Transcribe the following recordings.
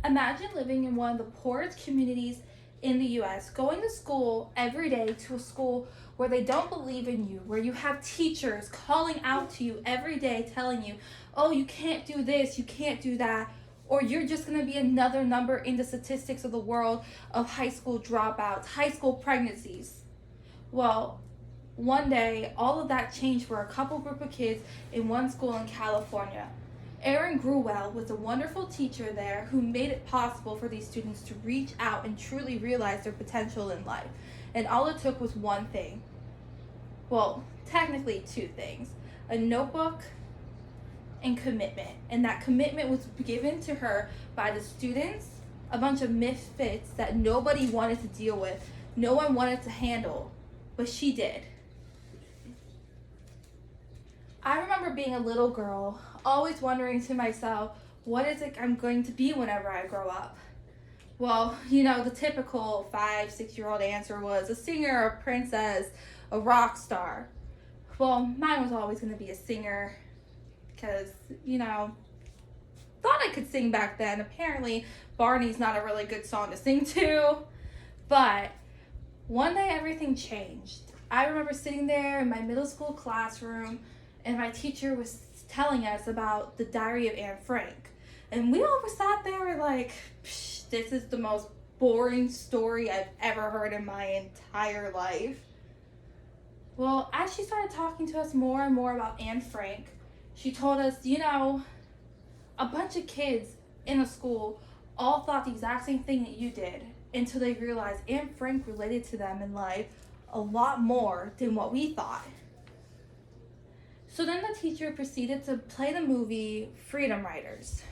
Imagine living in one of the poorest communities in the US, going to school every day to a school where they don't believe in you, where you have teachers calling out to you every day telling you, oh, you can't do this, you can't do that, or you're just going to be another number in the statistics of the world of high school dropouts, high school pregnancies. Well, one day, all of that changed for a couple group of kids in one school in California. Erin Gruwell was a wonderful teacher there who made it possible for these students to reach out and truly realize their potential in life. And all it took was one thing. Well, technically two things. A notebook and commitment. And that commitment was given to her by the students, a bunch of misfits that nobody wanted to deal with, no one wanted to handle, but she did. I remember being a little girl, always wondering to myself, what is it I'm going to be whenever I grow up? Well, the typical 5-6-year-old answer was a singer, a princess, a rock star. Well, mine was always going to be a singer because, thought I could sing back then. Apparently, Barney's not a really good song to sing to. But one day everything changed. I remember sitting there in my middle school classroom and my teacher was telling us about the Diary of Anne Frank. And we all sat there like, this is the most boring story I've ever heard in my entire life. Well, as she started talking to us more and more about Anne Frank, she told us, a bunch of kids in a school all thought the exact same thing that you did until they realized Anne Frank related to them in life a lot more than what we thought. So then the teacher proceeded to play the movie Freedom Writers.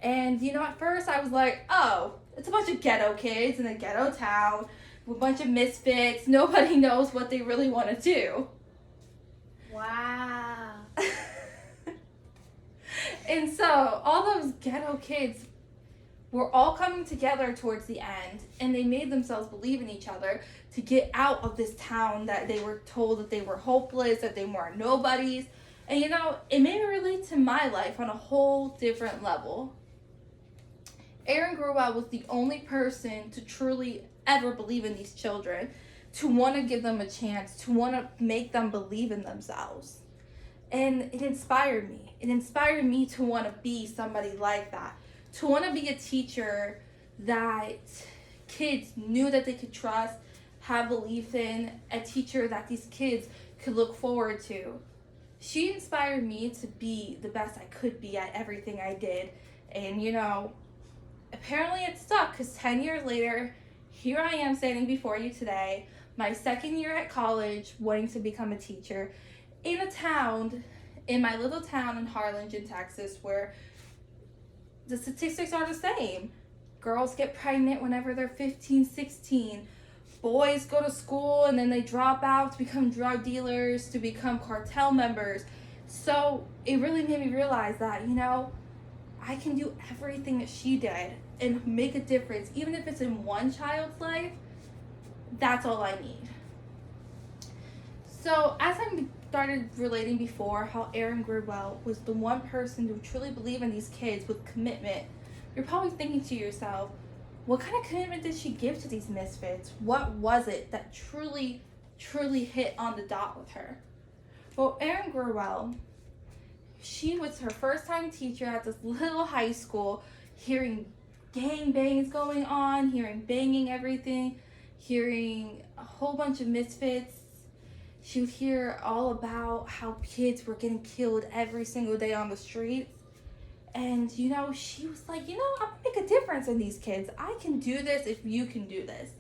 And, at first I was like, oh, it's a bunch of ghetto kids in a ghetto town with a bunch of misfits. Nobody knows what they really want to do. Wow. And so all those ghetto kids were all coming together towards the end, and they made themselves believe in each other to get out of this town that they were told that they were hopeless, that they weren't nobodies. And it made me relate to my life on a whole different level. Erin Gruwell was the only person to truly ever believe in these children, to want to give them a chance, to want to make them believe in themselves. And it inspired me. It inspired me to want to be somebody like that, to want to be a teacher that kids knew that they could trust, have belief in, a teacher that these kids could look forward to. She inspired me to be the best I could be at everything I did. And, apparently it stuck because 10 years later, here I am standing before you today, my second year at college, wanting to become a teacher in my little town in Harlingen, Texas, where the statistics are the same. Girls get pregnant whenever they're 15, 16. Boys go to school and then they drop out to become drug dealers, to become cartel members. So it really made me realize that, I can do everything that she did and make a difference. Even if it's in one child's life, that's all I need. So as I started relating before how Erin Gruwell was the one person to truly believe in these kids with commitment, you're probably thinking to yourself, what kind of commitment did she give to these misfits? What was it that truly, truly hit on the dot with her? Well, Erin Gruwell, she was her first time teacher at this little high school, hearing gangbangs going on, hearing banging everything, hearing a whole bunch of misfits. She would hear all about how kids were getting killed every single day on the streets. And, she was like, I'm going to make a difference in these kids. I can do this if you can do this.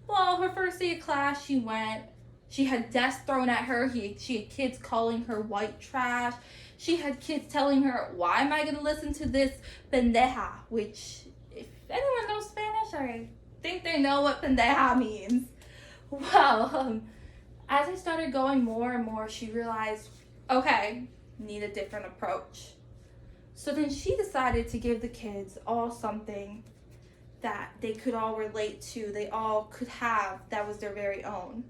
Well, her first day of class, she went. She had desks thrown at her. She had kids calling her white trash. She had kids telling her, why am I going to listen to this pendeja? Which, if anyone knows Spanish, I think they know what pendeja means. Well, as I started going more and more, she realized, okay, need a different approach. So then she decided to give the kids all something that they could all relate to, they all could have, that was their very own.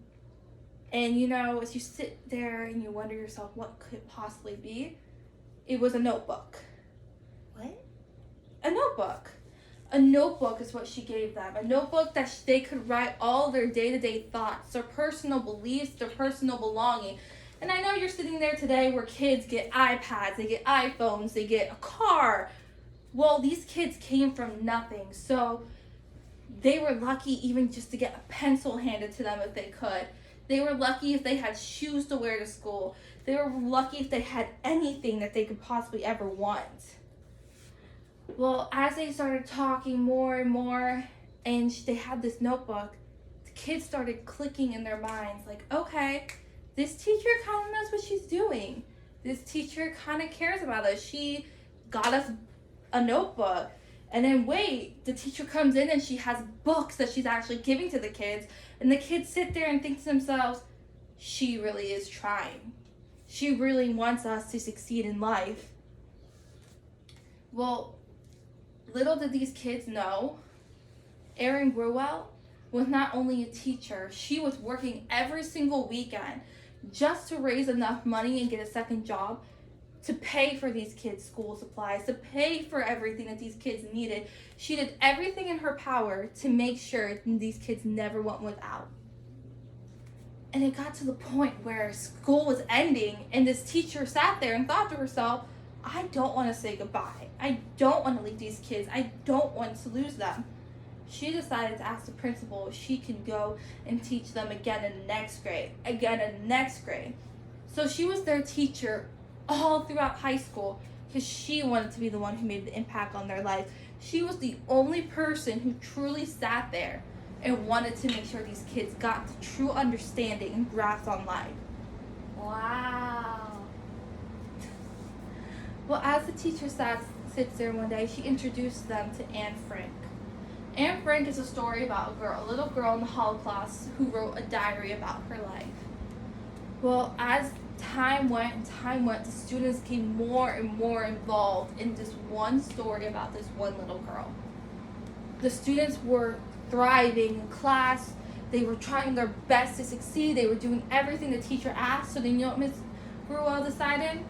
And as you sit there and you wonder yourself, what could it possibly be? It was a notebook. What? A notebook. A notebook is what she gave them. A notebook that they could write all their day-to-day thoughts, their personal beliefs, their personal belonging. And I know you're sitting there today where kids get iPads, they get iPhones, they get a car. Well, these kids came from nothing. So they were lucky even just to get a pencil handed to them if they could. They were lucky if they had shoes to wear to school. They were lucky if they had anything that they could possibly ever want. Well, as they started talking more and more, and they had this notebook, the kids started clicking in their minds, like, okay, this teacher kind of knows what she's doing. This teacher kind of cares about us. She got us a notebook. And then wait, the teacher comes in and she has books that she's actually giving to the kids, and the kids sit there and think to themselves, she really is trying. She really wants us to succeed in life. Well, little did these kids know, Erin Gruwell was not only a teacher, she was working every single weekend just to raise enough money and get a second job to pay for these kids' school supplies, to pay for everything that these kids needed. She did everything in her power to make sure these kids never went without. And it got to the point where school was ending and this teacher sat there and thought to herself, I don't want to say goodbye. I don't want to leave these kids. I don't want to lose them. She decided to ask the principal if she could go and teach them again in the next grade, again in the next grade. So she was their teacher all throughout high school because she wanted to be the one who made the impact on their life. She was the only person who truly sat there and wanted to make sure these kids got the true understanding and grasp on life. Wow. Well, as the teacher sits there one day, she introduced them to Anne Frank. Anne Frank is a story about a little girl in the Holocaust who wrote a diary about her life. Well, as time went, the students became more and more involved in this one story about this one little girl. The students were thriving in class. They were trying their best to succeed. They were doing everything the teacher asked. So then you know what Miss Gruwell decided?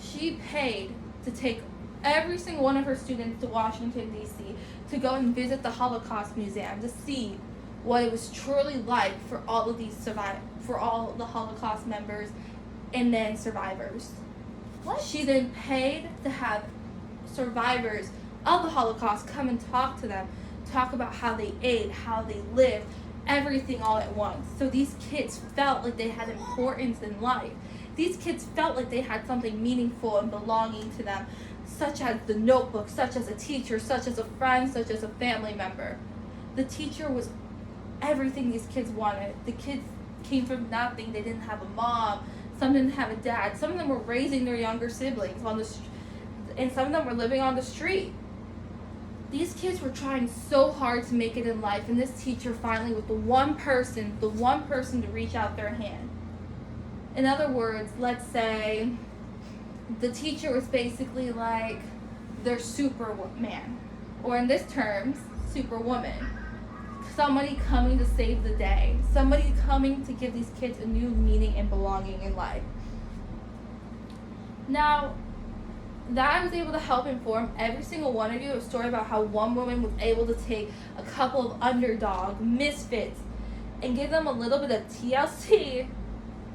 She paid to take every single one of her students to Washington, D.C. to go and visit the Holocaust Museum to see what it was truly like for all of these for all the Holocaust members and then survivors. What? She then paid to have survivors of the Holocaust come and talk to them, talk about how they ate, how they lived, everything all at once. So these kids felt like they had importance in life. These kids felt like they had something meaningful and belonging to them, such as the notebook, such as a teacher, such as a friend, such as a family member. The teacher was everything these kids wanted. The kids came from nothing. They didn't have a mom. Some didn't have a dad. Some of them were raising their younger siblings and some of them were living on the street. These kids were trying so hard to make it in life, and this teacher finally was the one person to reach out their hand. In other words, let's say the teacher was basically like their Superman, or in this terms, Superwoman. Somebody coming to save the day. Somebody coming to give these kids a new meaning and belonging in life. Now, that I was able to help inform every single one of you a story about how one woman was able to take a couple of underdog misfits and give them a little bit of TLC.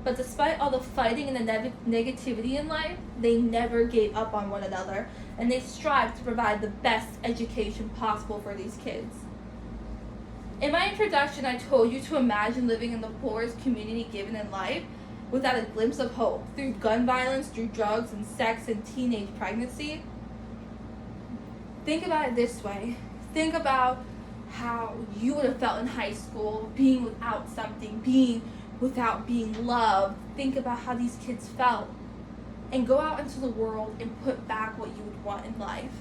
But despite all the fighting and the negativity in life, they never gave up on one another, and they strived to provide the best education possible for these kids. In my introduction, I told you to imagine living in the poorest community given in life without a glimpse of hope through gun violence, through drugs and sex and teenage pregnancy. Think about it this way. Think about how you would have felt in high school, being without something, without being loved. Think about how these kids felt. And go out into the world and put back what you would want in life.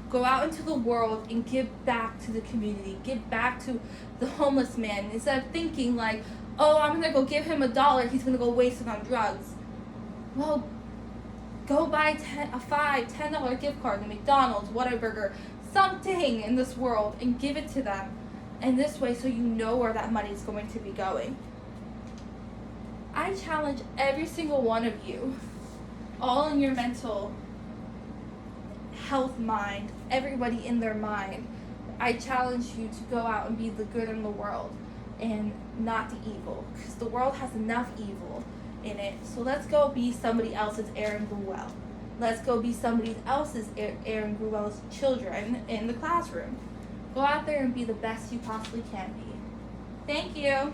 Go out into the world and give back to the community. Give back to the homeless man. Instead of thinking like, oh, I'm going to go give him $1. He's going to go waste it on drugs. Well, go buy a $5, $10 gift card to McDonald's, Whataburger, something in this world, and give it to them. And this way, so you know where that money is going to be going. I challenge every single one of you, all in your mental health mind, everybody in their mind, I challenge you to go out and be the good in the world and not the evil, because the world has enough evil in it. So let's go be somebody else's Erin Gruwell. Let's go be somebody else's Erin Gruwell's children in the classroom. Go out there and be the best you possibly can be. Thank you.